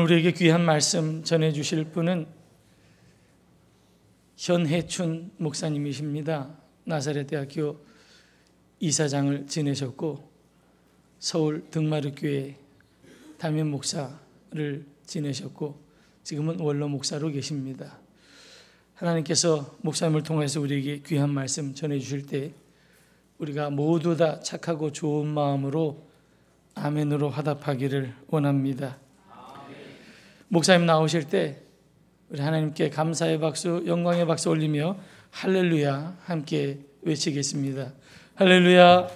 우리에게 귀한 말씀 전해주실 분은 현해춘 목사님이십니다. 나사렛대학교 이사장을 지내셨고 서울 등마르교회 담임 목사를 지내셨고 지금은 원로 목사로 계십니다. 하나님께서 목사님을 통해서 우리에게 귀한 말씀 전해주실 때 우리가 모두 다 착하고 좋은 마음으로 아멘으로 화답하기를 원합니다. 목사님 나오실 때 우리 하나님께 감사의 박수, 영광의 박수 올리며 할렐루야 함께 외치겠습니다. 할렐루야.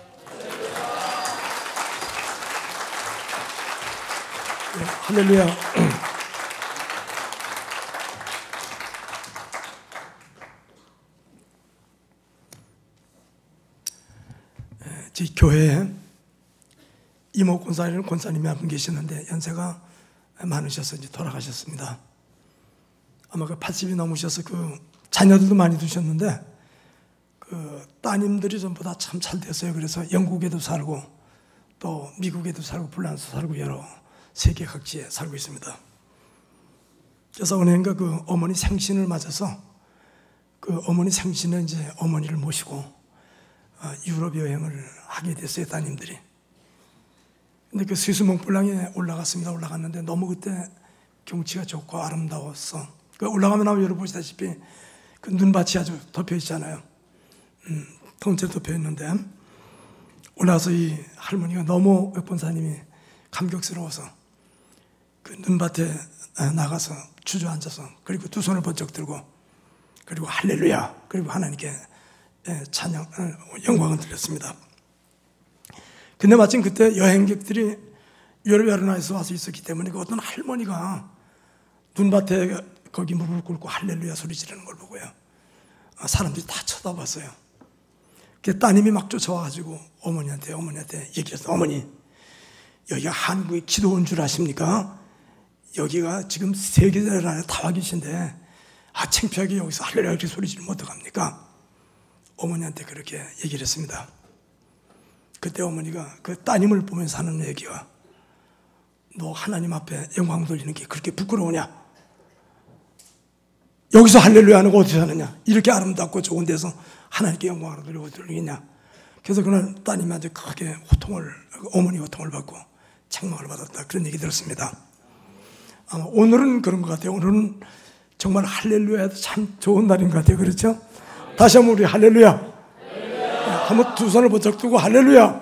할렐루야. 저희 교회에 이모 권사님은 권사님이 한 분 계시는데 연세가 많으셔서 이제 돌아가셨습니다. 아마 그 80이 넘으셔서 그 자녀들도 많이 두셨는데 그 따님들이 전부 다 참 잘 됐어요. 그래서 영국에도 살고 또 미국에도 살고 불란서 살고 여러 세계 각지에 살고 있습니다. 그래서 은행가 그 어머니 생신을 맞아서 그 어머니 생신에 이제 어머니를 모시고 유럽 여행을 하게 됐어요, 따님들이. 근데 그 스위스몽블랑에 올라갔는데 너무 그때 경치가 좋고 아름다웠어. 그 올라가면 아마 여러분 보시다시피 그 눈밭이 아주 덮여 있잖아요. 통째로 덮여 있는데 올라와서 이 할머니가 너무 역본사님이 감격스러워서 그 눈밭에 나가서 주저앉아서 그리고 두 손을 번쩍 들고 그리고 할렐루야 그리고 하나님께 찬양 영광을 드렸습니다. 근데 마침 그때 여행객들이 유럽 여러 나라에서 와서 있었기 때문에 그 어떤 할머니가 눈밭에 거기 무릎을 꿇고 할렐루야 소리 지르는 걸 보고요. 사람들이 다 쳐다봤어요. 그 따님이 막 쫓아와가지고 어머니한테 얘기했어요. 어머니, 여기가 한국의 기도 온 줄 아십니까? 여기가 지금 세계 나라에 다 와 계신데 창피하게 여기서 할렐루야 이렇게 소리 지르면 어떡합니까? 어머니한테 그렇게 얘기를 했습니다. 그때 어머니가 그 따님을 보면서 하는 얘기가 너 하나님 앞에 영광 돌리는 게 그렇게 부끄러우냐? 여기서 할렐루야 하는 거 어디서 하느냐? 이렇게 아름답고 좋은 데서 하나님께 영광을 돌리겠냐? 그래서 그날 따님한테 크게 어머니 호통을 받고 책망을 받았다. 그런 얘기 들었습니다. 아마 오늘은 그런 것 같아요. 오늘은 정말 할렐루야도 참 좋은 날인 것 같아요. 그렇죠? 다시 한번 우리 할렐루야. 한번 두 손을 번쩍 들고 할렐루야.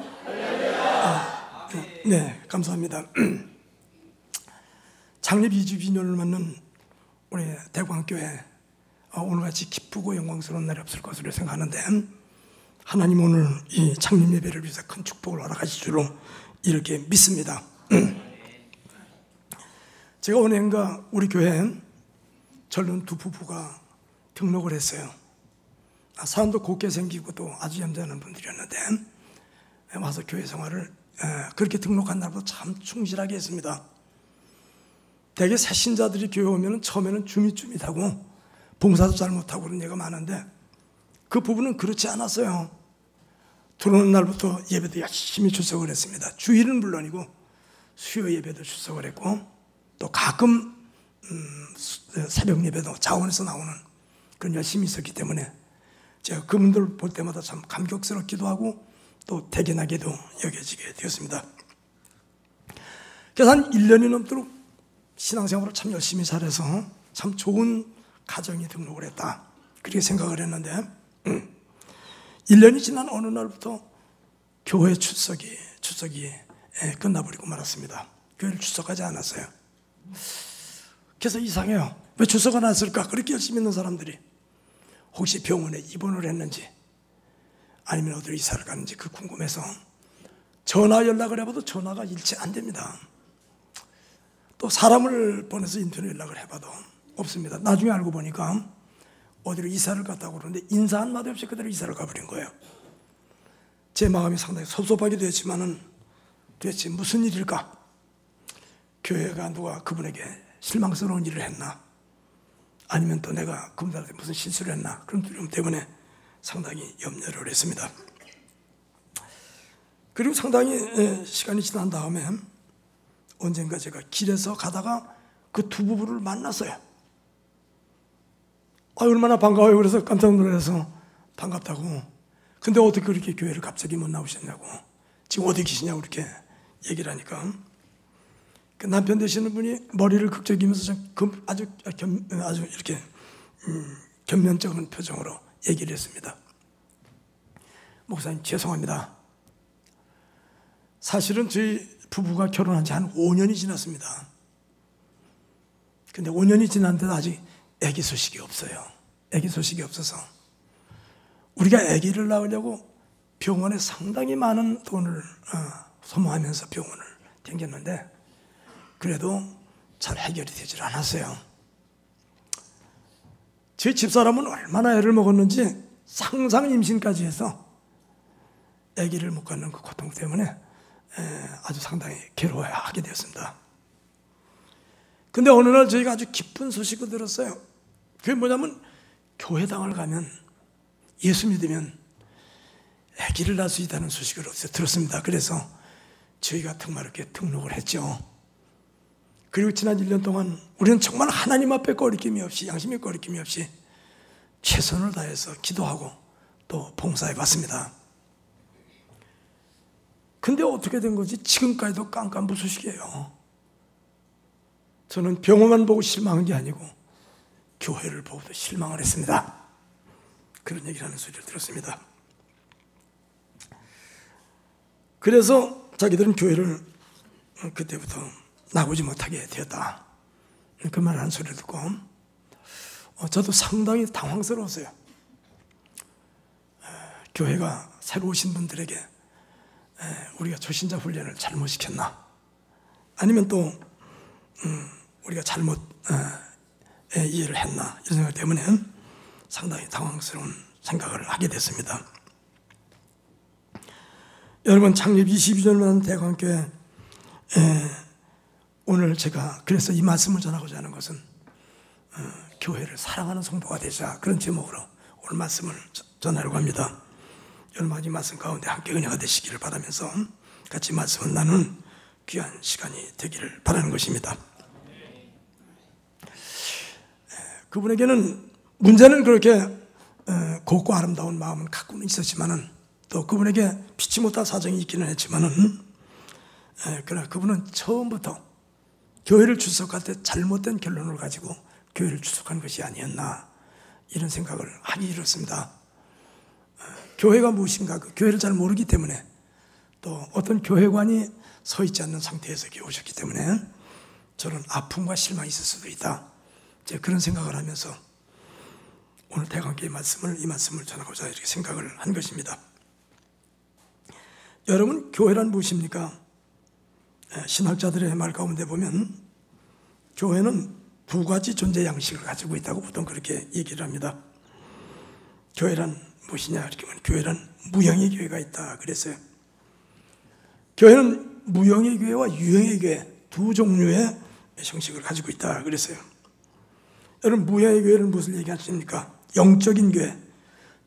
네, 감사합니다. 창립 22년을 맞는 우리 대광교회 오늘같이 기쁘고 영광스러운 날이 없을 것으로 생각하는데 하나님 오늘 이 창립 예배를 위해서 큰 축복을 허락하실 줄로 이렇게 믿습니다. 제가 오늘인가 우리 교회에 젊은 두 부부가 등록을 했어요. 사람도 곱게 생기고 또 아주 얌전한 분들이었는데 와서 교회 생활을 그렇게 등록한 날부터 참 충실하게 했습니다. 대개 새 신자들이 교회 오면 처음에는 주밋주밋하고 봉사도 잘 못하고 그런 얘기가 많은데 그 부분은 그렇지 않았어요. 들어오는 날부터 예배도 열심히 출석을 했습니다. 주일은 물론이고 수요 예배도 출석을 했고 또 가끔 새벽 예배도 자원에서 나오는 그런 열심히 있었기 때문에 제가 그분들 볼 때마다 참 감격스럽기도 하고 또 대견하게도 여겨지게 되었습니다. 그래서 한 1년이 넘도록 신앙생활을 참 열심히 잘해서 참 좋은 가정에 등록을 했다. 그렇게 생각을 했는데 1년이 지난 어느 날부터 교회 출석이 끝나버리고 말았습니다. 교회를 출석하지 않았어요. 그래서 이상해요. 왜 출석 안 했을까? 그렇게 열심히 있는 사람들이 혹시 병원에 입원을 했는지 아니면 어디로 이사를 가는지 그 궁금해서 전화 연락을 해봐도 전화가 일치 안 됩니다. 또 사람을 보내서 인터넷 연락을 해봐도 없습니다. 나중에 알고 보니까 어디로 이사를 갔다고 그러는데 인사 한마디 없이 그대로 이사를 가버린 거예요. 제 마음이 상당히 섭섭하기도 했지만은 도대체 무슨 일일까? 교회가 누가 그분에게 실망스러운 일을 했나? 아니면 또 내가 그분들한테 무슨 실수를 했나? 그런 두려움 때문에 상당히 염려를 했습니다. 그리고 상당히 시간이 지난 다음에 언젠가 제가 길에서 가다가 그 두 부부를 만났어요. 얼마나 반가워요. 그래서 깜짝 놀라서 반갑다고. 근데 어떻게 그렇게 교회를 갑자기 못 나오셨냐고, 지금 어디 계시냐고 이렇게 얘기를 하니까 그 남편 되시는 분이 머리를 극적이면서 아주 이렇게 견면적인 표정으로 얘기를 했습니다. 목사님, 죄송합니다. 사실은 저희 부부가 결혼한 지 한 5년이 지났습니다. 근데 5년이 지났는데도 아직 아기 소식이 없어요. 아기 소식이 없어서 우리가 아기를 낳으려고 병원에 상당히 많은 돈을 소모하면서 병원을 다녔는데 그래도 잘 해결이 되질 않았어요. 제 집사람은 얼마나 애를 먹었는지 상상 임신까지 해서 아기를 못 갖는 그 고통 때문에 아주 상당히 괴로워하게 되었습니다. 근데 어느 날 저희가 아주 기쁜 소식을 들었어요. 그게 뭐냐면 교회당을 가면, 예수 믿으면 아기를 낳을 수 있다는 소식을 들었습니다. 그래서 저희가 특마르게 등록을 했죠. 그리고 지난 1년 동안 우리는 정말 하나님 앞에 거리낌이 없이, 양심의 거리낌이 없이 최선을 다해서 기도하고 또 봉사해 봤습니다. 근데 어떻게 된 거지? 지금까지도 깜깜무소식이에요. 저는 병원만 보고 실망한 게 아니고 교회를 보고도 실망을 했습니다. 그런 얘기를 하는 소리를 들었습니다. 그래서 자기들은 교회를 그때부터 나오지 못하게 되었다, 그 말 하는 소리를 듣고 저도 상당히 당황스러웠어요. 교회가 새로 오신 분들에게 우리가 초신자 훈련을 잘못 시켰나, 아니면 또 우리가 잘못 이해를 했나, 이런 생각 때문에 상당히 당황스러운 생각을 하게 됐습니다. 여러분, 창립 22주년 대광교회, 오늘 제가 그래서 이 말씀을 전하고자 하는 것은 교회를 사랑하는 성도가 되자, 그런 제목으로 오늘 말씀을 전하려고 합니다. 여러분, 이 말씀 가운데 함께 은혜가 되시기를 바라면서 같이 말씀을 나누는 귀한 시간이 되기를 바라는 것입니다. 그분에게는 문제는 그렇게 곱고 아름다운 마음은 갖고는 있었지만은, 또 그분에게 피치 못할 사정이 있기는 했지만은, 그러나 그분은 처음부터 교회를 출석할 때 잘못된 결론을 가지고 교회를 출석한 것이 아니었나, 이런 생각을 하기 이렇습니다. 교회가 무엇인가, 그 교회를 잘 모르기 때문에, 또 어떤 교회관이 서 있지 않는 상태에서 교회 오셨기 때문에 저는 아픔과 실망이 있을 수도 있다, 이제 그런 생각을 하면서 오늘 대관계의 이 말씀을 전하고자 이렇게 생각을 한 것입니다. 여러분, 교회란 무엇입니까? 신학자들의 말 가운데 보면 교회는 두 가지 존재 양식을 가지고 있다고 보통 그렇게 얘기를 합니다. 교회란 무엇이냐, 이렇게 보면 교회란 무형의 교회가 있다 그랬어요. 교회는 무형의 교회와 유형의 교회 두 종류의 형식을 가지고 있다 그랬어요. 여러분, 무형의 교회는 무엇을 얘기하십니까? 영적인 교회,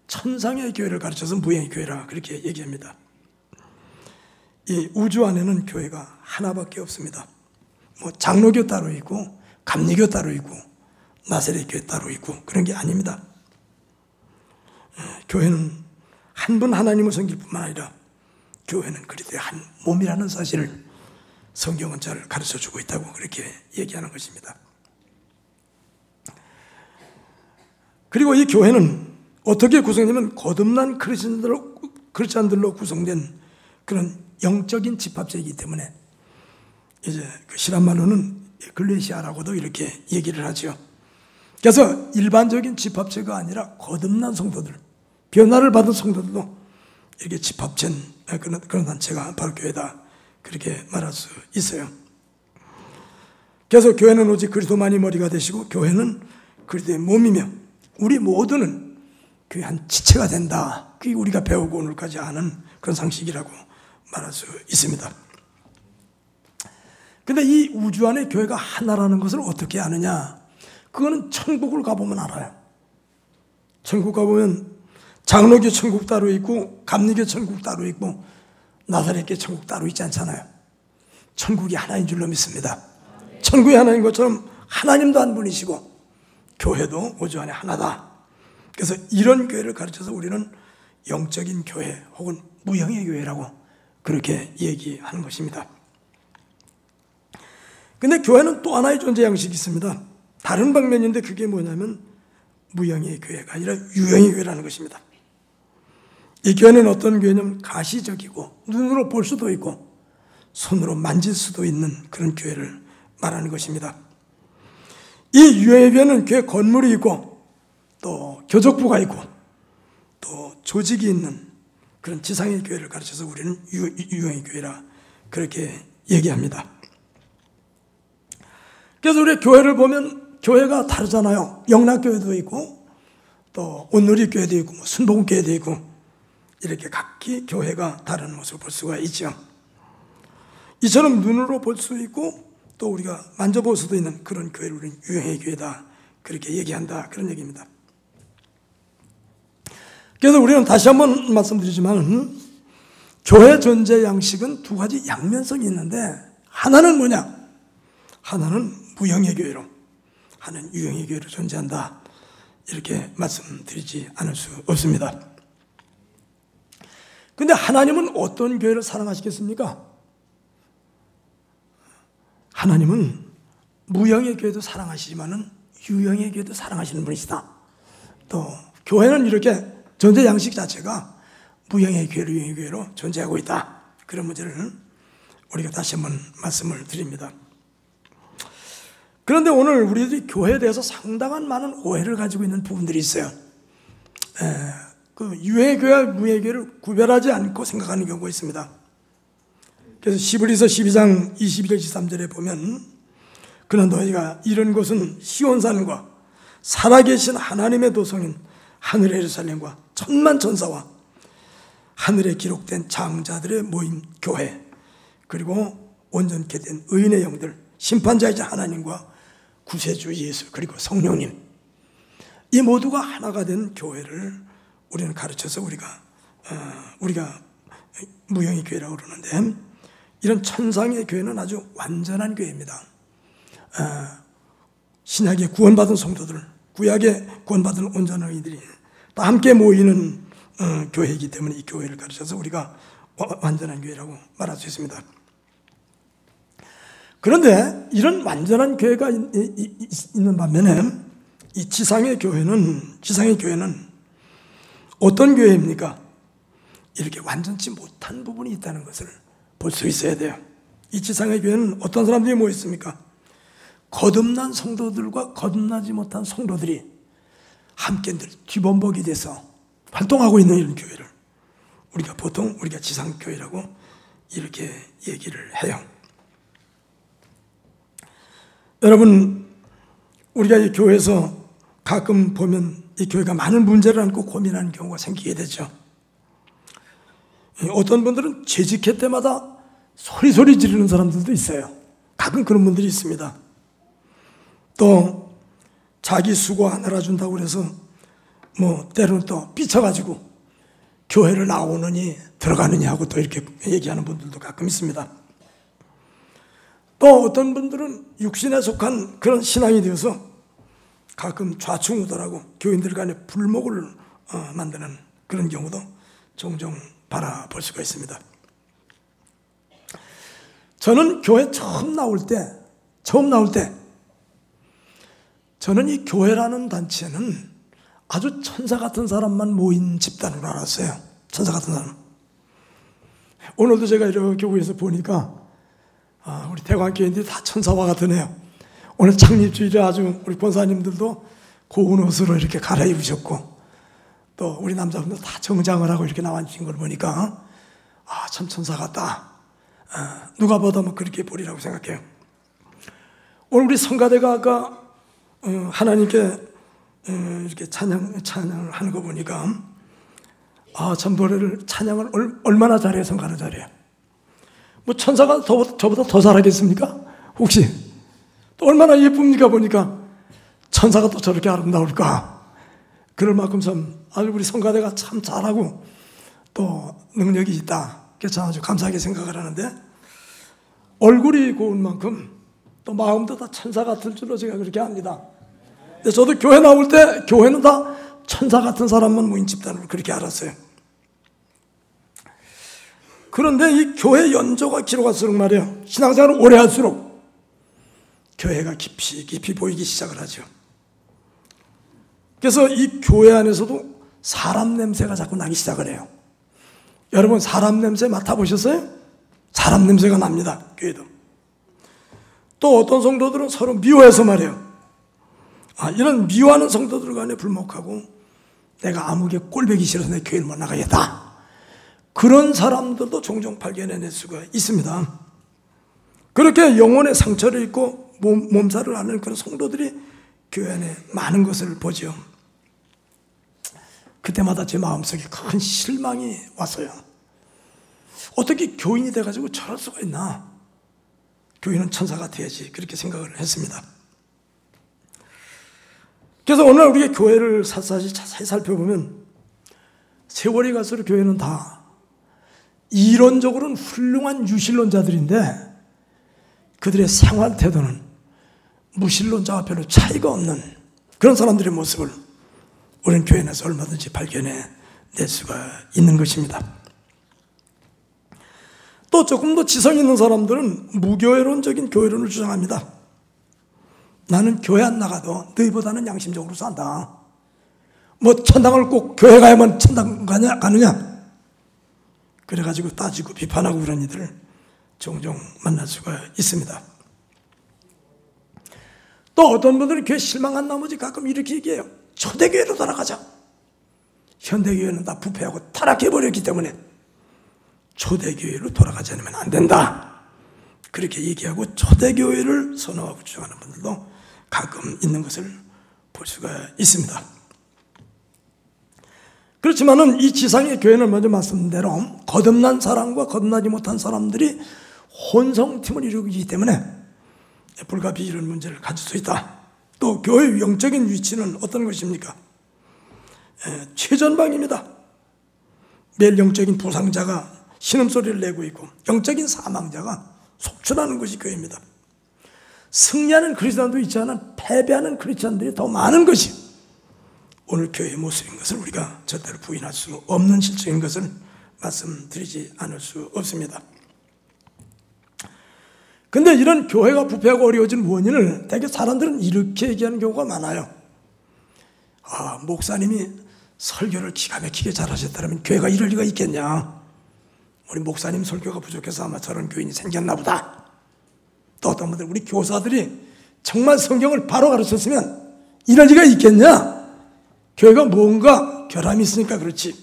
천상의 교회를 가르쳐서 무형의 교회라 그렇게 얘기합니다. 이 우주 안에는 교회가 하나밖에 없습니다. 뭐 장로교 따로 있고 감리교 따로 있고 나사렛 교회 따로 있고 그런 게 아닙니다. 교회는 한 분 하나님을 섬길 뿐만 아니라 교회는 그리스도의 한 몸이라는 사실을 성경은 잘 가르쳐주고 있다고 그렇게 얘기하는 것입니다. 그리고 이 교회는 어떻게 구성되면 거듭난 크리스찬들로 구성된 그런 영적인 집합체이기 때문에 이제 그 실한말로는 글레시아라고도 이렇게 얘기를 하죠. 그래서 일반적인 집합체가 아니라 거듭난 성도들, 변화를 받은 성도들도 이렇게 집합된 그런 단체가 바로 교회다, 그렇게 말할 수 있어요. 그래서 교회는 오직 그리스도만이 머리가 되시고 교회는 그리스도의 몸이며 우리 모두는 교회 한 지체가 된다, 그게 우리가 배우고 오늘까지 아는 그런 상식이라고 말할 수 있습니다. 근데 이 우주 안에 교회가 하나라는 것을 어떻게 아느냐? 그거는 천국을 가보면 알아요. 천국 가보면 장로교 천국 따로 있고 감리교 천국 따로 있고 나사렛교 천국 따로 있지 않잖아요. 천국이 하나인 줄로 믿습니다. 천국이 하나인 것처럼 하나님도 한 분이시고 교회도 우주 안에 하나다. 그래서 이런 교회를 가르쳐서 우리는 영적인 교회 혹은 무형의 교회라고 그렇게 얘기하는 것입니다. 근데 교회는 또 하나의 존재 양식이 있습니다. 다른 방면인데 그게 뭐냐면 무형의 교회가 아니라 유형의 교회라는 것입니다. 이 교회는 어떤 교회냐면 가시적이고 눈으로 볼 수도 있고 손으로 만질 수도 있는 그런 교회를 말하는 것입니다. 이 유형의 교회는 교회 건물이 있고 또 교족부가 있고 또 조직이 있는 그런 지상의 교회를 가르쳐서 우리는 유형의 교회라 그렇게 얘기합니다. 그래서 우리 교회를 보면 교회가 다르잖아요. 영락교회도 있고 또 온누리교회도 있고 순복음교회도 있고 이렇게 각기 교회가 다른 모습을 볼 수가 있죠. 이처럼 눈으로 볼 수 있고 또 우리가 만져볼 수도 있는 그런 교회를 우리는 유형의 교회다 그렇게 얘기한다 그런 얘기입니다. 그래서 우리는 다시 한번 말씀드리지만 교회 존재 양식은 두 가지 양면성이 있는데 하나는 뭐냐? 하나는 무형의 교회로 하나는 유형의 교회로 존재한다 이렇게 말씀드리지 않을 수 없습니다. 그런데 하나님은 어떤 교회를 사랑하시겠습니까? 하나님은 무형의 교회도 사랑하시지만은 유형의 교회도 사랑하시는 분이시다. 또 교회는 이렇게 존재 양식 자체가 무형의 교회로 유형의 교회로 존재하고 있다. 그런 문제를 우리가 다시 한번 말씀을 드립니다. 그런데 오늘 우리들이 교회에 대해서 상당한 많은 오해를 가지고 있는 부분들이 있어요. 그 유형의 교회와 무형의 교회를 구별하지 않고 생각하는 경우가 있습니다. 그래서 시브리서 12장 21절 23절에 보면 그러나 너희가 이런 곳은 시온산과 살아계신 하나님의 도성인 하늘의 예루살렘과 천만 천사와 하늘에 기록된 장자들의 모임 교회 그리고 온전케 된 의인의 영들 심판자이자 하나님과 구세주 예수 그리고 성령님 이 모두가 하나가 된 교회를 우리는 가르쳐서 우리가 무형의 교회라고 그러는데 이런 천상의 교회는 아주 완전한 교회입니다. 신약에 구원받은 성도들 구약에 구원받은 온전한 의인들이 다 함께 모이는 교회이기 때문에 이 교회를 가르쳐서 우리가 완전한 교회라고 말할 수 있습니다. 그런데 이런 완전한 교회가 있는 반면에 이 지상의 교회는 어떤 교회입니까? 이렇게 완전치 못한 부분이 있다는 것을 볼 수 있어야 돼요. 이 지상의 교회는 어떤 사람들이 모여 있습니까? 거듭난 성도들과 거듭나지 못한 성도들이 함께 늘 뒤범벅이 돼서 활동하고 있는 이런 교회를 우리가 지상교회라고 이렇게 얘기를 해요. 여러분, 우리가 이 교회에서 가끔 보면 이 교회가 많은 문제를 안고 고민하는 경우가 생기게 되죠. 어떤 분들은 재직회 때마다 소리 지르는 사람들도 있어요. 가끔 그런 분들이 있습니다. 또 자기 수고 안 알아준다고 그래서 때로는 또 삐쳐가지고 교회를 나오느니 들어가느냐 하고 또 이렇게 얘기하는 분들도 가끔 있습니다. 또 어떤 분들은 육신에 속한 그런 신앙이 되어서 가끔 좌충우돌하고 교인들 간에 불목을 만드는 그런 경우도 종종 바라볼 수가 있습니다. 저는 교회 처음 나올 때 저는 이 교회라는 단체는 아주 천사 같은 사람만 모인 집단으로 알았어요. 천사 같은 사람. 오늘도 제가 이렇게 교회에서 보니까 우리 대관교인들이 다 천사와 같으네요. 오늘 창립주일에 아주 우리 권사님들도 고운 옷으로 이렇게 갈아입으셨고 또 우리 남자분들 다 정장을 하고 이렇게 나와주신 걸 보니까 참 천사 같다. 누가 봐도 그렇게 보리라고 생각해요. 오늘 우리 성가대가 아까 하나님께 이렇게 찬양을 하는 거 보니까 참 노래를 찬양을 얼마나 잘해요. 성가를 잘해요. 천사가 저보다 더 잘하겠습니까? 혹시 또 얼마나 예쁩니까? 보니까 천사가 또 저렇게 아름다울까? 그럴 만큼 참 아주 우리 성가대가 참 잘하고 또 능력이 있다. 그래서 아주 감사하게 생각을 하는데 얼굴이 고운 만큼 또 마음도 다 천사 같을 줄로 제가 그렇게 압니다. 근데 저도 교회 나올 때 교회는 다 천사 같은 사람만 모인 집단으로 그렇게 알았어요. 그런데 이 교회 연조가 길어갈수록 말이에요, 신앙생활을 오래 할수록 교회가 깊이 보이기 시작을 하죠. 그래서 이 교회 안에서도 사람 냄새가 자꾸 나기 시작을 해요. 여러분 사람 냄새 맡아보셨어요? 사람 냄새가 납니다. 교회도. 또 어떤 성도들은 서로 미워해서 말이에요, 이런 미워하는 성도들 간에 불목하고 내가 아무개 꼴보기 싫어서 내 교회를 못 나가겠다, 그런 사람들도 종종 발견해낼 수가 있습니다. 그렇게 영혼의 상처를 입고 몸살을 앓는 그런 성도들이 교회 안에 많은 것을 보죠. 그때마다 제 마음속에 큰 실망이 왔어요. 어떻게 교인이 돼가지고 저럴 수가 있나? 교인은 천사가 돼야지, 그렇게 생각을 했습니다. 그래서 오늘 우리가 교회를 샅샅이 자세히 살펴보면 세월이 갈수록 교회는 다 이론적으로는 훌륭한 유실론자들인데 그들의 생활 태도는 무신론자와 별로 차이가 없는 그런 사람들의 모습을 우리는 교회 내에서 얼마든지 발견해낼 수가 있는 것입니다. 또 조금 더 지성 있는 사람들은 무교회론적인 교회론을 주장합니다. 나는 교회 안 나가도 너희보다는 양심적으로 산다. 뭐 천당을 꼭 교회 가야만 천당 가느냐? 그래가지고 따지고 비판하고 그런 이들을 종종 만날 수가 있습니다. 또 어떤 분들은 교회 실망한 나머지 가끔 이렇게 얘기해요. 초대교회로 돌아가자. 현대교회는 다 부패하고 타락해버렸기 때문에 초대교회로 돌아가지 않으면 안 된다, 그렇게 얘기하고 초대교회를 선호하고 주장하는 분들도 가끔 있는 것을 볼 수가 있습니다. 그렇지만은 이 지상의 교회는 먼저 말씀드린 대로 거듭난 사람과 거듭나지 못한 사람들이 혼성팀을 이루기 때문에 불가피한 문제를 가질 수 있다. 또 교회의 영적인 위치는 어떤 것입니까? 최전방입니다. 매일 영적인 부상자가 신음소리를 내고 있고 영적인 사망자가 속출하는 것이 교회입니다. 승리하는 크리스찬도 있지 않은 패배하는 크리스찬들이 더 많은 것이 오늘 교회의 모습인 것을 우리가 절대로 부인할 수 없는 실정인 것을 말씀드리지 않을 수 없습니다. 근데 이런 교회가 부패하고 어려워진 원인을 대개 사람들은 이렇게 얘기하는 경우가 많아요. 목사님이 설교를 기가 막히게 잘하셨다면 교회가 이럴 리가 있겠냐? 우리 목사님 설교가 부족해서 아마 저런 교인이 생겼나 보다. 또 어떤 분들, 우리 교사들이 정말 성경을 바로 가르쳤으면 이럴 리가 있겠냐? 교회가 뭔가 결함이 있으니까 그렇지.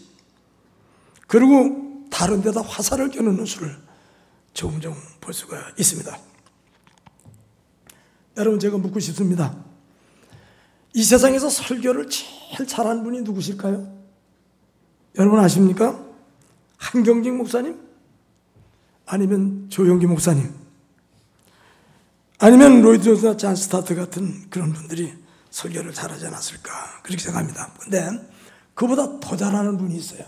그리고 다른 데다 화살을 겨누는 수를 종종 볼 수가 있습니다. 여러분, 제가 묻고 싶습니다. 이 세상에서 설교를 제일 잘하는 분이 누구실까요? 여러분 아십니까? 한경직 목사님? 아니면 조용기 목사님? 아니면 로이드 존스나 잔 스타트 같은 그런 분들이 설교를 잘하지 않았을까, 그렇게 생각합니다. 근데 그보다 더 잘하는 분이 있어요.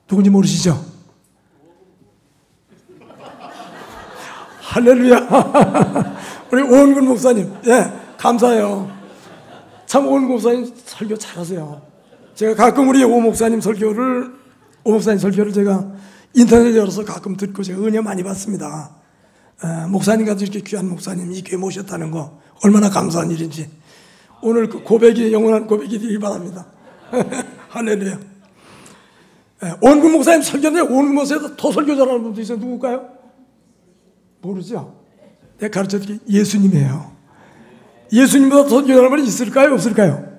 누군지 모르시죠? 할렐루야. 우리 오은근 목사님, 감사해요. 참 오은근 목사님 설교 잘하세요. 제가 가끔 우리 오 목사님 설교를 제가 인터넷에 열어서 가끔 듣고 제가 은혜 많이 받습니다. 목사님 같은 이렇게 귀한 목사님 이 교회 모셨다는 거 얼마나 감사한 일인지 오늘 그 고백이 영원한 고백이 되길 바랍니다. 할렐루야. 오은근 목사님 설교인데 오은근 목사님보다 더 설교 잘하는 분도 있어요. 누굴까요? 모르죠? 내가 가르쳐드릴게요. 예수님이에요. 예수님보다 더 설교 잘하는 분이 있을까요? 없을까요?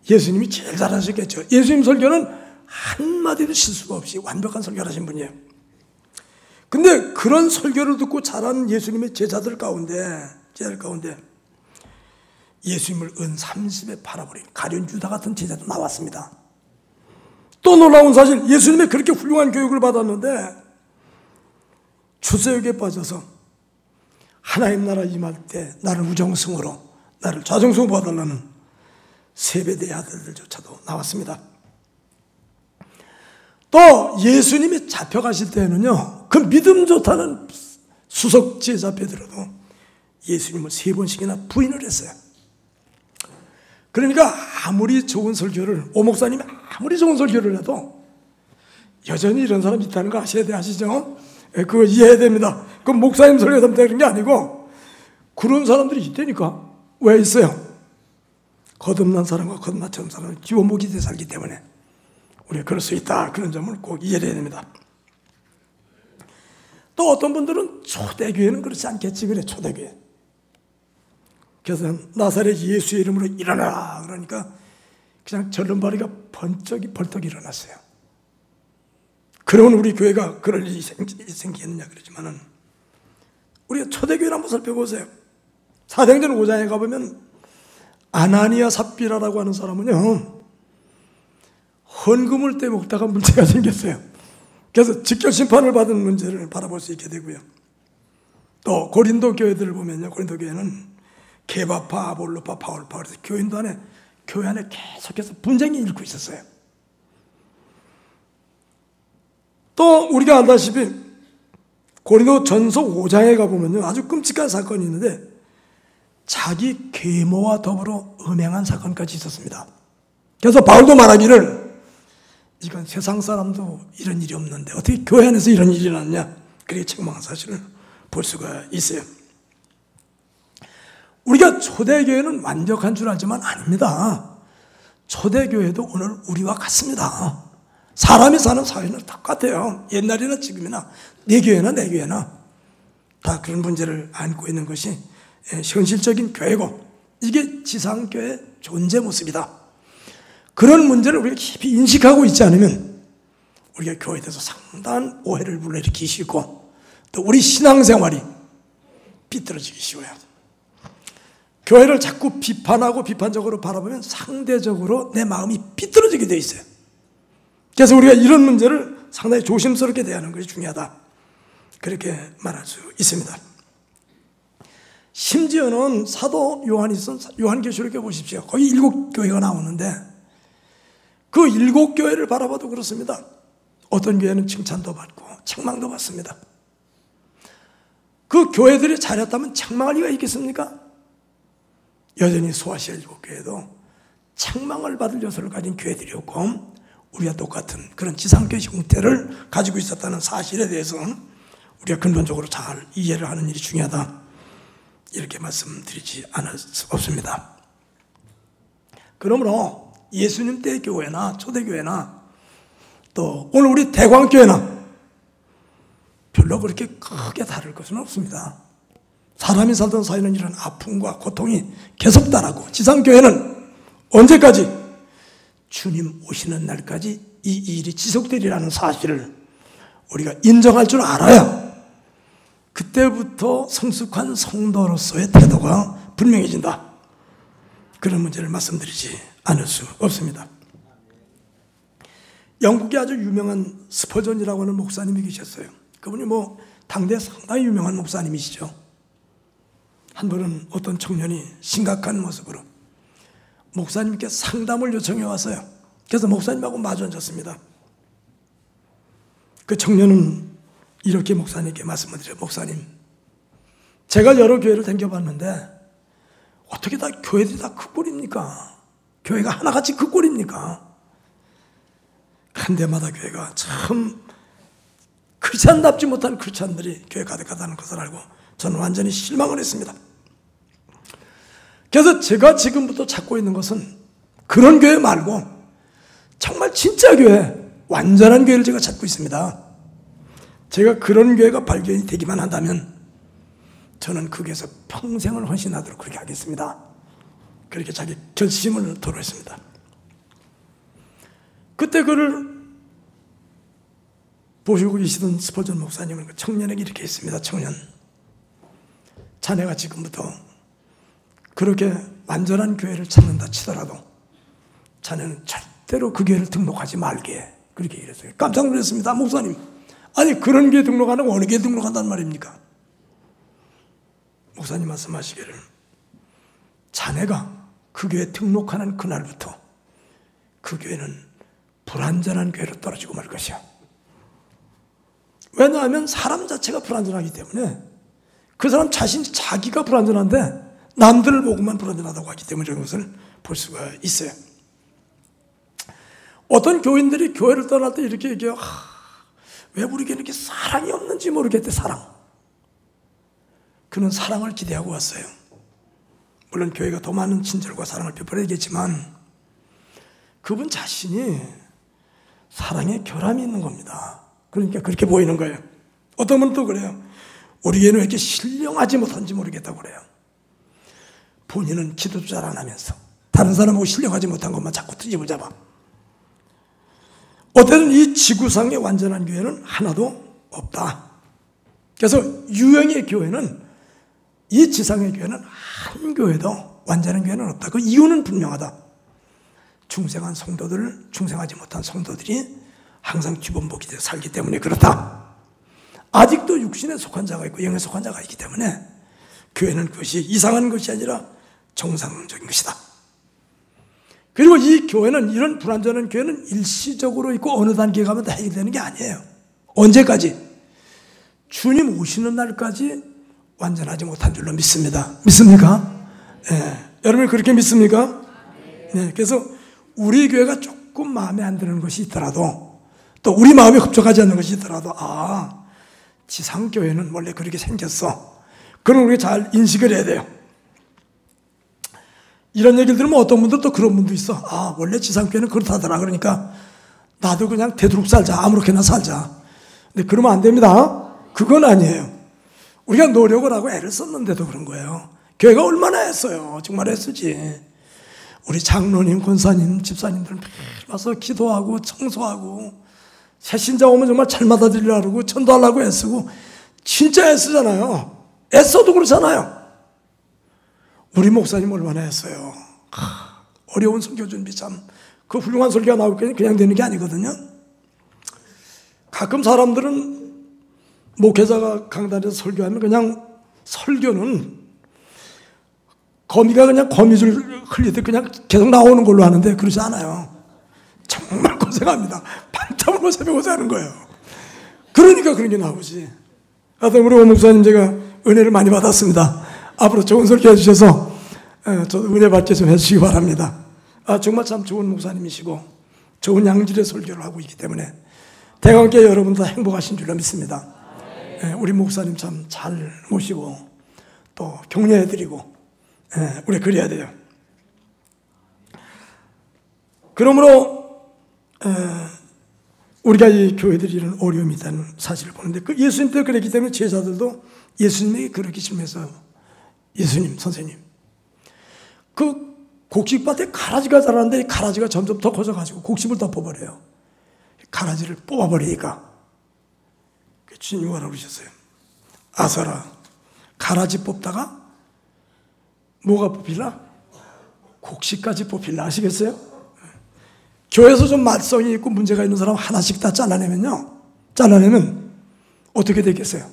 예수님이 제일 잘하셨겠죠. 예수님 설교는 한마디도 실수가 없이 완벽한 설교를 하신 분이에요. 근데 그런 설교를 듣고 자란 예수님의 제자들 가운데 예수님을 은 30에 팔아버린 가룟 유다 같은 제자도 나왔습니다. 또 놀라운 사실, 예수님의 그렇게 훌륭한 교육을 받았는데 추세욕에 빠져서 하나님 나라 임할 때 나를 우정승으로, 나를 좌정승으로 받으려는 세베대의 아들들조차도 나왔습니다. 또 예수님이 잡혀가실 때는요, 그 믿음 좋다는 수석 제자 베드로도 예수님을 3번씩이나 부인을 했어요. 그러니까 아무리 좋은 설교를, 오 목사님이 아무리 좋은 설교를 해도 여전히 이런 사람이 있다는 거 아시죠? 그거 이해해야 됩니다. 그건 목사님 설교하면 되는 게 아니고 그런 사람들이 있다니까. 왜 있어요? 거듭난 사람과 거듭나지 않은 사람은 기원목이 돼 살기 때문에 우리가 그럴 수 있다. 그런 점을 꼭 이해해야 됩니다. 또 어떤 분들은 초대교회는 그렇지 않겠지 그래. 초대교회. 그래서 나사렛 예수의 이름으로 일어나라 그러니까 그냥 절름발이가 벌떡 일어났어요. 그러면 우리 교회가 그럴 일이 생기겠느냐 그러지만은 우리가 초대교회를 한번 살펴보세요. 사도행전 5장에 가보면 아나니아 삽비라라고 하는 사람은요 헌금을 떼먹다가 문제가 생겼어요. 그래서 직결심판을 받은 문제를 바라볼 수 있게 되고요. 또 고린도 교회들을 보면요, 고린도 교회는 게바파, 아볼로파, 바울파, 그래서 교회 안에 계속해서 분쟁이 일고 있었어요. 또 우리가 알다시피 고린도 전서 5장에 가보면요 아주 끔찍한 사건이 있는데 자기 계모와 더불어 음행한 사건까지 있었습니다. 그래서 바울도 말하기를 이건 세상 사람도 이런 일이 없는데 어떻게 교회 안에서 이런 일이 났냐, 그렇게 책망한 사실을 볼 수가 있어요. 우리가 초대교회는 완벽한 줄 알지만 아닙니다. 초대교회도 오늘 우리와 같습니다. 사람이 사는 사회는 똑같아요. 옛날이나 지금이나 내 교회나 내 교회나 다 그런 문제를 안고 있는 것이 현실적인 교회고 이게 지상교회의 존재 모습이다. 그런 문제를 우리가 깊이 인식하고 있지 않으면 우리가 교회에 대해서 상당한 오해를 불러일으키시고 또 우리 신앙생활이 삐뚤어지기 쉬워요. 교회를 자꾸 비판하고 비판적으로 바라보면 상대적으로 내 마음이 삐뚤어지게 돼 있어요. 그래서 우리가 이런 문제를 상당히 조심스럽게 대하는 것이 중요하다. 그렇게 말할 수 있습니다. 심지어는 사도 요한이 쓴 요한계시록에 보십시오. 거기 7교회가 나오는데 그 7교회를 바라봐도 그렇습니다. 어떤 교회는 칭찬도 받고 책망도 받습니다. 그 교회들이 잘했다면 책망할 리가 있겠습니까? 여전히 소아시아 7교회도 책망을 받을 요소를 가진 교회들이었고 우리가 똑같은 그런 지상교회 형태를 가지고 있었다는 사실에 대해서 우리가 근본적으로 잘 이해를 하는 일이 중요하다. 이렇게 말씀드리지 않을 수 없습니다. 그러므로 예수님 때 교회나 초대교회나 또 오늘 우리 대광교회나 별로 그렇게 크게 다를 것은 없습니다. 사람이 살던 사이는 이런 아픔과 고통이 계속 따라고 지상교회는 언제까지? 주님 오시는 날까지 이 일이 지속되리라는 사실을 우리가 인정할 줄 알아야 그때부터 성숙한 성도로서의 태도가 분명해진다. 그런 문제를 말씀드리지 않을 수 없습니다. 영국에 아주 유명한 스퍼전이라고 하는 목사님이 계셨어요. 그분이 당대 상당히 유명한 목사님이시죠. 한 번은 어떤 청년이 심각한 모습으로 목사님께 상담을 요청해 왔어요. 그래서 목사님하고 마주 앉았습니다. 그 청년은 이렇게 목사님께 말씀을 드려요. 목사님, 제가 여러 교회를 다녀봤는데 어떻게 다 교회들이 다 그 꼴입니까? 교회가 하나같이 그 꼴입니까? 한 데마다 교회가 참 크리스찬답지 못한 크리스찬들이 교회 가득하다는 것을 알고 저는 완전히 실망을 했습니다. 그래서 제가 지금부터 찾고 있는 것은 그런 교회 말고 정말 진짜 교회, 완전한 교회를 제가 찾고 있습니다. 제가 그런 교회가 발견이 되기만 한다면 저는 그 교회에서 평생을 헌신하도록 그렇게 하겠습니다. 그렇게 자기 결심을 토로했습니다. 그때 그를 보시고 계시던 스퍼전 목사님은 그 청년에게 이렇게 했습니다. 청년, 자네가 지금부터 그렇게 완전한 교회를 찾는다 치더라도 자네는 절대로 그 교회를 등록하지 말게. 그렇게 얘기했어요. 깜짝 놀랐습니다. 목사님, 아니 그런 교회 등록하는 거 어느 교회 등록한단 말입니까? 목사님 말씀하시기를 자네가 그 교회에 등록하는 그날부터 그 교회는 불완전한 교회로 떨어지고 말 것이야. 왜냐하면 사람 자체가 불완전하기 때문에 그 사람 자신이 자기가 불완전한데 남들을 보고만 불완전하다고 하기 때문에 그런 것을 볼 수가 있어요. 어떤 교인들이 교회를 떠날 때 이렇게 얘기해요. 왜 우리 교회는 이렇게 사랑이 없는지 모르겠대. 사랑. 그는 사랑을 기대하고 왔어요. 물론 교회가 더 많은 친절과 사랑을 베풀어야겠지만 그분 자신이 사랑에 결함이 있는 겁니다. 그러니까 그렇게 보이는 거예요. 어떤 분은 또 그래요. 우리 교회는 왜 이렇게 신령하지 못한지 모르겠다고 그래요. 본인은 기도도 잘 안 하면서 다른 사람하고 신령하지 못한 것만 자꾸 트집을 잡아. 어쨌든 이 지구상에 완전한 교회는 하나도 없다. 그래서 유형의 교회는, 이 지상의 교회는 한 교회도 완전한 교회는 없다. 그 이유는 분명하다. 중생한 성도들을, 중생하지 못한 성도들이 항상 기본복이 되어 살기 때문에 그렇다. 아직도 육신에 속한 자가 있고 영에 속한 자가 있기 때문에 교회는 그것이 이상한 것이 아니라 정상적인 것이다. 그리고 이 교회는, 이런 불완전한 교회는 일시적으로 있고 어느 단계에 가면 다 해결되는 게 아니에요. 언제까지? 주님 오시는 날까지 완전하지 못한 줄로 믿습니다. 믿습니까? 네. 여러분 그렇게 믿습니까? 네. 그래서 우리 교회가 조금 마음에 안 드는 것이 있더라도, 또 우리 마음에 흡족하지 않는 것이 있더라도, 지상교회는 원래 그렇게 생겼어. 그럼 우리가 잘 인식을 해야 돼요. 이런 얘기를 들으면 어떤 분들 또 그런 분도 있어. 원래 지상교회는 그렇다더라. 그러니까 나도 그냥 되도록 살자. 아무렇게나 살자. 근데 그러면 안 됩니다. 그건 아니에요. 우리가 노력을 하고 애를 썼는데도 그런 거예요. 교회가 얼마나 했어요. 정말 애쓰지. 우리 장로님, 권사님, 집사님들 매일 와서 기도하고 청소하고 새신자 오면 정말 잘 맞아드리려고 그러고 전도하려고 애쓰고 진짜 애쓰잖아요. 애써도 그렇잖아요. 우리 목사님 얼마나 했어요. 어려운 설교 준비 참, 그 훌륭한 설교가 나올 게 그냥 되는 게 아니거든요. 가끔 사람들은 목회자가 강단에서 설교하면 그냥 설교는 거미가 그냥 거미줄 흘리듯 그냥 계속 나오는 걸로 하는데 그러지 않아요. 정말 고생합니다. 밤잠으로 새벽 고생하는 거예요. 그러니까 그런 게 나오지. 하여튼 우리 오 목사님 제가 은혜를 많이 받았습니다. 앞으로 좋은 설교 해주셔서 저도 은혜 받게 좀 해주시기 바랍니다. 정말 참 좋은 목사님이시고 좋은 양질의 설교를 하고 있기 때문에 대관계 여러분 다 행복하신 줄로 믿습니다. 우리 목사님 참 잘 모시고 또 격려해드리고 우리 그래야 돼요. 그러므로 우리가 이 교회들이 이런 어려움이 있다는 사실을 보는데, 그 예수님 때 그랬기 때문에 제자들도 예수님에게 그렇게 질문해서, 예수님, 선생님, 그 곡식밭에 가라지가 자라는데 이 가라지가 점점 더 커져가지고 곡식을 덮어버려요. 가라지를 뽑아버리니까 주님이 뭐라고 그러셨어요? 아사라, 가라지 뽑다가 뭐가 뽑힐라? 곡식까지 뽑힐라. 아시겠어요? 교회에서 좀 말썽이 있고 문제가 있는 사람 하나씩 다 잘라내면 어떻게 되겠어요?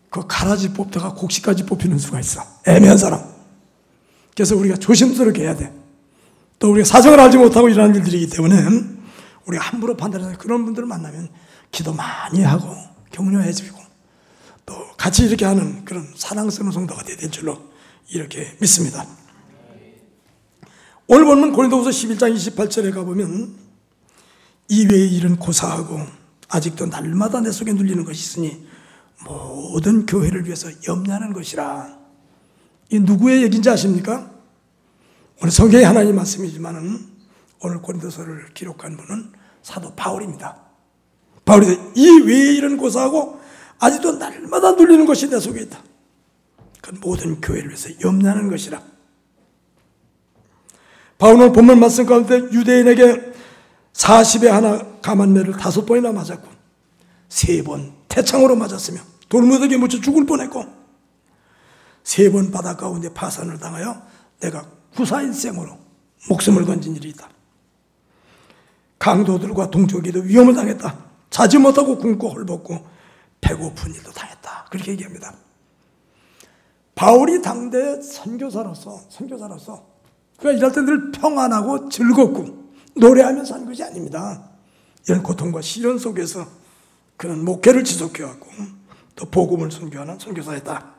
그 가라지 뽑다가 곡식까지 뽑히는 수가 있어. 애매한 사람. 그래서 우리가 조심스럽게 해야 돼. 또 우리가 사정을 알지 못하고 일어나는 일들이기 때문에 우리가 함부로 판단해서 그런 분들을 만나면 기도 많이 하고 격려해주고 또 같이 이렇게 하는 그런 사랑스러운 성도가 되어야 될 줄로 이렇게 믿습니다. 오늘 보면 고린도후서 11장 28절에 가보면 이외의 일은 고사하고 아직도 날마다 내 속에 눌리는 것이 있으니 모든 교회를 위해서 염려하는 것이라. 이 누구의 얘기인지 아십니까? 오늘 성경의 하나님 말씀이지만 오늘 고린도서를 기록한 분은 사도 바울입니다. 바울이 이 외의 일은 고사하고 아직도 날마다 눌리는 것이 내 속에 있다. 그 모든 교회를 위해서 염려하는 것이라. 바울은 본문 말씀 가운데 유대인에게 40에 하나 감한매를 5번이나 맞았고 3번 태창으로 맞았으며 돌무더기에 묻혀 죽을 뻔했고 3번 바다 가운데 파산을 당하여 내가 구사일생으로 목숨을 건진 일이 있다. 강도들과 동족에도 위험을 당했다. 자지 못하고 굶고 헐벗고 배고픈 일도 당했다. 그렇게 얘기합니다. 바울이 당대 선교사로서 그가 일할 때 늘 평안하고 즐겁고 노래하면서 사는 것이 아닙니다. 이런 고통과 시련 속에서 그는 목회를 지속해왔고 또 복음을 선교하는 선교사였다.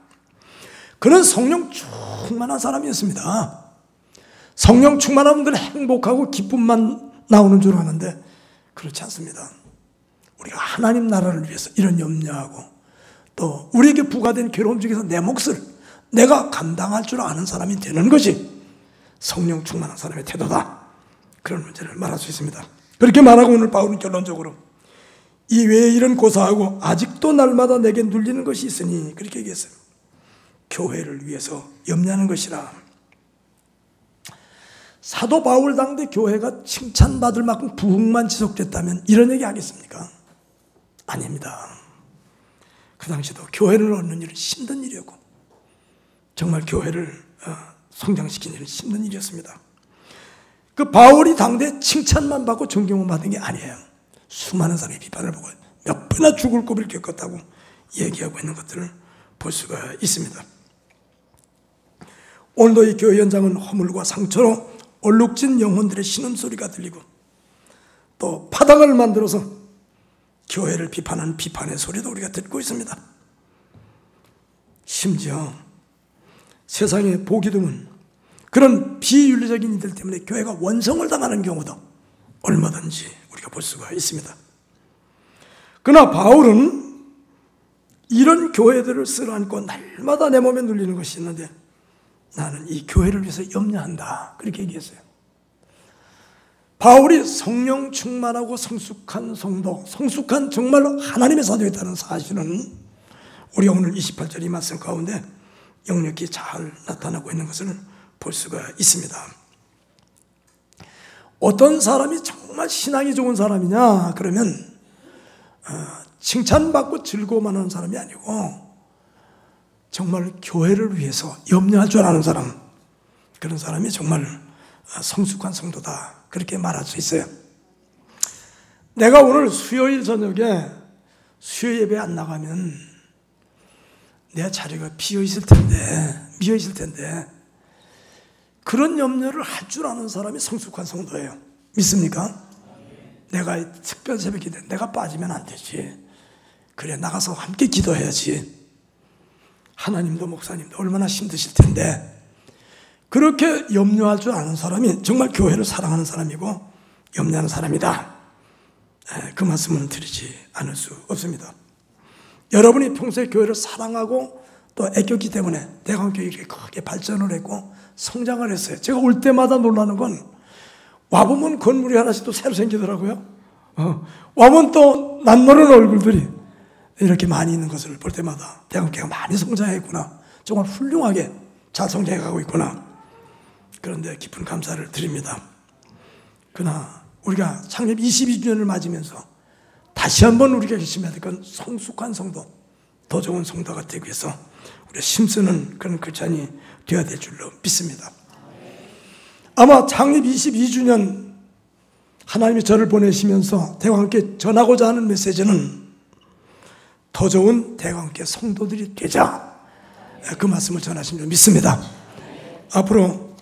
그는 성령 충만한 사람이었습니다. 성령 충만한 분들은 행복하고 기쁨만 나오는 줄 아는데 그렇지 않습니다. 우리가 하나님 나라를 위해서 이런 염려하고 또 우리에게 부과된 괴로움 중에서 내 몫을 내가 감당할 줄 아는 사람이 되는 것이 성령 충만한 사람의 태도다. 그런 문제를 말할 수 있습니다. 그렇게 말하고 오늘 바울은 결론적으로 이 외에 이런 고사하고 아직도 날마다 내게 눌리는 것이 있으니 그렇게 얘기했어요. 교회를 위해서 염려하는 것이라. 사도 바울 당대 교회가 칭찬받을 만큼 부흥만 지속됐다면 이런 얘기 하겠습니까? 아닙니다. 그 당시도 교회를 얻는 일은 힘든 일이었고 정말 교회를 성장시키는 일은 힘든 일이었습니다. 그 바울이 당대 칭찬만 받고 존경만 받은 게 아니에요. 수많은 사람의 비판을 보고 몇 번이나 죽을 고비를 겪었다고 얘기하고 있는 것들을 볼 수가 있습니다. 오늘도 이 교회 현장은 허물과 상처로 얼룩진 영혼들의 신음소리가 들리고 또 파당을 만들어서 교회를 비판하는 비판의 소리도 우리가 듣고 있습니다. 심지어 세상에 보기 드문 그런 비윤리적인 이들 때문에 교회가 원성을 당하는 경우도 얼마든지 우리가 볼 수가 있습니다. 그러나 바울은 이런 교회들을 쓸어안고 날마다 내 몸에 눌리는 것이 있는데 나는 이 교회를 위해서 염려한다. 그렇게 얘기했어요. 바울이 성령 충만하고 성숙한 성도, 성숙한 정말로 하나님의 사도였다는 사실은 우리가 오늘 28절 이 말씀 가운데 역력히 잘 나타나고 있는 것을 볼 수가 있습니다. 어떤 사람이 정말 신앙이 좋은 사람이냐 그러면 칭찬받고 즐거워하는 사람이 아니고 정말 교회를 위해서 염려할 줄 아는 사람, 그런 사람이 정말 성숙한 성도다 그렇게 말할 수 있어요. 내가 오늘 수요일 저녁에 수요 예배 안 나가면 내 자리가 비어있을 텐데 그런 염려를 할 줄 아는 사람이 성숙한 성도예요. 믿습니까? 내가 특별 새벽 기도 내가 빠지면 안 되지. 그래 나가서 함께 기도해야지. 하나님도 목사님도 얼마나 힘드실 텐데 그렇게 염려할 줄 아는 사람이 정말 교회를 사랑하는 사람이고 염려하는 사람이다. 그 말씀은 드리지 않을 수 없습니다. 여러분이 평소에 교회를 사랑하고 또 애꼈기 때문에 대강교회가 이렇게 크게 발전을 했고 성장을 했어요. 제가 올 때마다 놀라는 건 와보면 건물이 하나씩 또 새로 생기더라고요. 와보면 또 낯노른 얼굴들이 이렇게 많이 있는 것을 볼 때마다 대강교회가 많이 성장했구나. 정말 훌륭하게 잘 성장해가고 있구나. 그런데 깊은 감사를 드립니다. 그러나 우리가 창립 22주년을 맞으면서 다시 한번 우리가 결심해야 될 건 성숙한 성도, 더 좋은 성도가 되기 위해서 우리가 힘쓰는 그런 크리스찬이 되어야 될 줄로 믿습니다. 아마 창립 22주년 하나님이 저를 보내시면서 대광교회 전하고자 하는 메시지는 더 좋은 대광교회 성도들이 되자, 그 말씀을 전하신 줄 믿습니다. 앞으로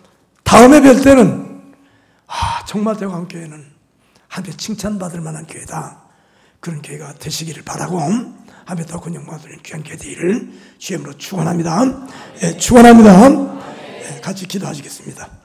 다음에 뵐 때는 정말 대광교회는 한때 칭찬받을 만한 교회다, 그런 교회가 되시기를 바라고 한배 더 큰 영광을 드리는 귀한 교회 되기를 주님으로 축원합니다. 축원합니다. 같이 기도하시겠습니다.